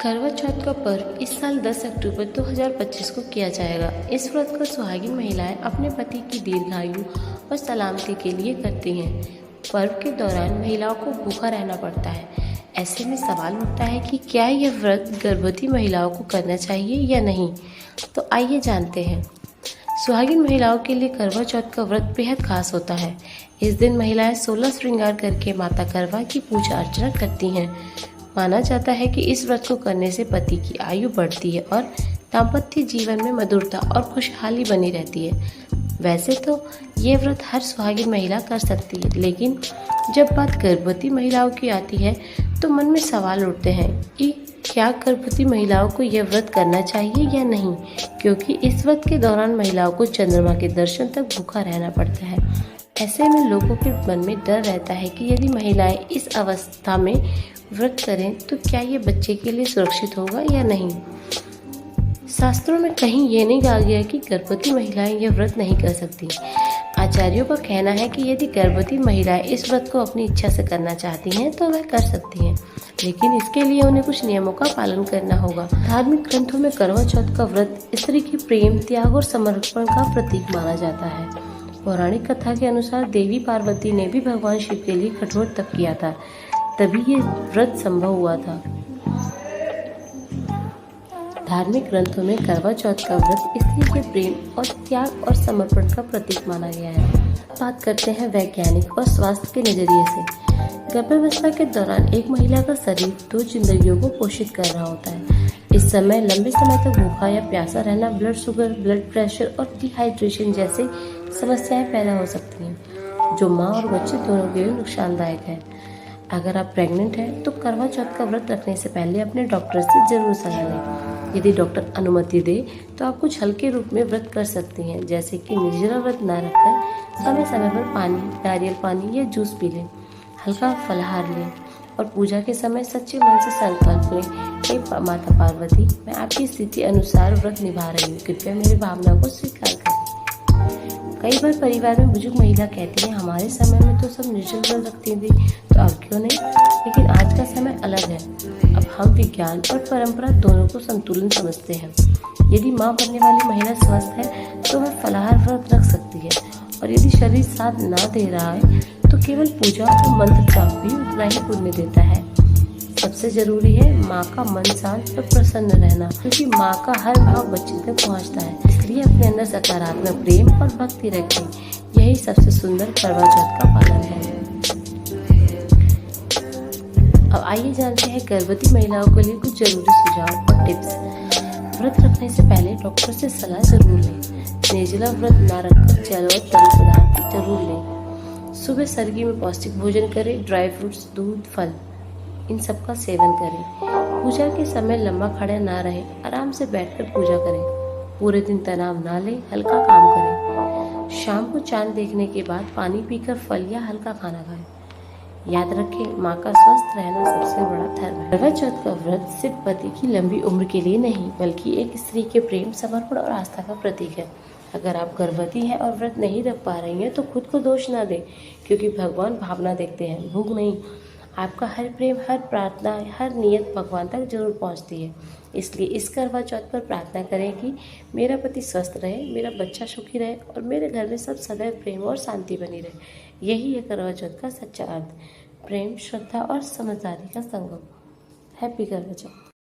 करवा चौथ का पर्व इस साल 10 अक्टूबर 2025 को किया जाएगा। इस व्रत को सुहागिन महिलाएं अपने पति की दीर्घायु और सलामती के लिए करती हैं। पर्व के दौरान महिलाओं को भूखा रहना पड़ता है। ऐसे में सवाल उठता है कि क्या यह व्रत गर्भवती महिलाओं को करना चाहिए या नहीं। तो आइए जानते हैं। सुहागिन महिलाओं के लिए करवा चौथ का व्रत बेहद खास होता है। इस दिन महिलाएं 16 श्रृंगार करके माता करवा की पूजा अर्चना करती हैं। माना जाता है कि इस व्रत को करने से पति की आयु बढ़ती है और दाम्पत्य जीवन में मधुरता और खुशहाली बनी रहती है। वैसे तो ये व्रत हर सुहागिन महिला कर सकती है, लेकिन जब बात गर्भवती महिलाओं की आती है तो मन में सवाल उठते हैं कि क्या गर्भवती महिलाओं को यह व्रत करना चाहिए या नहीं, क्योंकि इस व्रत के दौरान महिलाओं को चंद्रमा के दर्शन तक भूखा रहना पड़ता है। ऐसे में लोगों के मन में डर रहता है कि यदि महिलाएं इस अवस्था में व्रत करें तो क्या ये बच्चे के लिए सुरक्षित होगा या नहीं। शास्त्रों में कहीं ये नहीं कहा गया कि गर्भवती महिलाएं यह व्रत नहीं कर सकती। आचार्यों का कहना है कि यदि गर्भवती महिलाएं इस व्रत को अपनी इच्छा से करना चाहती हैं तो वह कर सकती हैं, लेकिन इसके लिए उन्हें कुछ नियमों का पालन करना होगा। धार्मिक ग्रंथों में करवा चौथ का व्रत स्त्री के प्रेम, त्याग और समर्पण का प्रतीक माना जाता है। पौराणिक कथा के अनुसार देवी पार्वती ने भी भगवान शिव के लिए कठोर तप किया था, तभी ये व्रत संभव हुआ था। धार्मिक ग्रंथों में करवा चौथ का व्रत स्त्री के प्रेम और त्याग और समर्पण का प्रतीक माना गया है। बात करते हैं वैज्ञानिक और स्वास्थ्य के नजरिए से। गर्भावस्था के दौरान एक महिला का शरीर 2 जिंदगियों को पोषित कर रहा होता है। इस समय लंबे समय तक भूखा या प्यासा रहना ब्लड शुगर, ब्लड प्रेशर और डिहाइड्रेशन जैसे समस्याएं पैदा हो सकती हैं, जो माँ और बच्चे दोनों के लिए नुकसानदायक है। अगर आप प्रेग्नेंट हैं तो करवा चौथ का व्रत रखने से पहले अपने डॉक्टर से जरूर सलाह लें। यदि डॉक्टर अनुमति दे तो आप कुछ हल्के रूप में व्रत कर सकती हैं, जैसे कि निर्जला व्रत न रखकर समय समय पर पानी, नारियल पानी या जूस पी लें, हल्का फलाहार लें और पूजा के समय सच्चे मन से संकल्प लें कि माता पार्वती, मैं आपकी स्थिति अनुसार व्रत निभा रही हूँ, कृपया मेरी भावना को स्वीकार करें। कई बार परिवार में बुजुर्ग महिला कहती है, हमारे समय में तो सब निर्जल व्रत रखती थी, तो अब क्यों नहीं। लेकिन आज का समय अलग है। अब हम विज्ञान और परंपरा दोनों को संतुलन समझते हैं। यदि माँ बनने वाली महिला स्वस्थ है तो वह फलाहार व्रत रख सकती है, और यदि शरीर साथ ना दे रहा है तो केवल पूजा और मंत्र जाप भी उतना ही पुण्य देता है। सबसे जरूरी है माँ का मन शांत और प्रसन्न रहना, क्योंकि माँ का हर भाव बच्चे तक पहुँचता है। इसलिए अपने अंदर सकारात्मक प्रेम और भक्ति रखें। यही सबसे सुंदर करवा चौथ का पालन है। अब आइए जानते हैं गर्भवती महिलाओं के लिए कुछ जरूरी सुझाव और टिप्स। व्रत रखने से पहले डॉक्टर से सलाह जरूर लें। निर्जला व्रत न रखकर जल और तरल पदार्थ जरूर लें। सुबह सर्गी में पौष्टिक भोजन करें। ड्राई फ्रूट्स, दूध, फल, इन सब का सेवन करें। पूजा के समय लंबा खड़े ना रहें, आराम से बैठकर पूजा करें। पूरे दिन तनाव ना लें, हल्का काम करें। शाम को चांद देखने के बाद पानी पीकर फल या हल्का खाना खाएं। याद रखें, माँ का स्वस्थ रहना सबसे बड़ा धर्म है। करवा चौथ का व्रत सिर्फ पति की लंबी उम्र के लिए नहीं, बल्कि एक स्त्री के प्रेम, समर्पण और आस्था का प्रतीक है। अगर आप गर्भवती हैं और व्रत नहीं रख पा रही हैं तो खुद को दोष ना दें, क्योंकि भगवान भावना देखते हैं, भूख नहीं। आपका हर प्रेम, हर प्रार्थना, हर नियत भगवान तक जरूर पहुंचती है। इसलिए इस करवा चौथ पर प्रार्थना करें कि मेरा पति स्वस्थ रहे, मेरा बच्चा सुखी रहे और मेरे घर में सब सदैव प्रेम और शांति बनी रहे। यही है करवा चौथ का सच्चा अर्थ, प्रेम, श्रद्धा और समझदारी का संगम। हैप्पी करवा चौथ।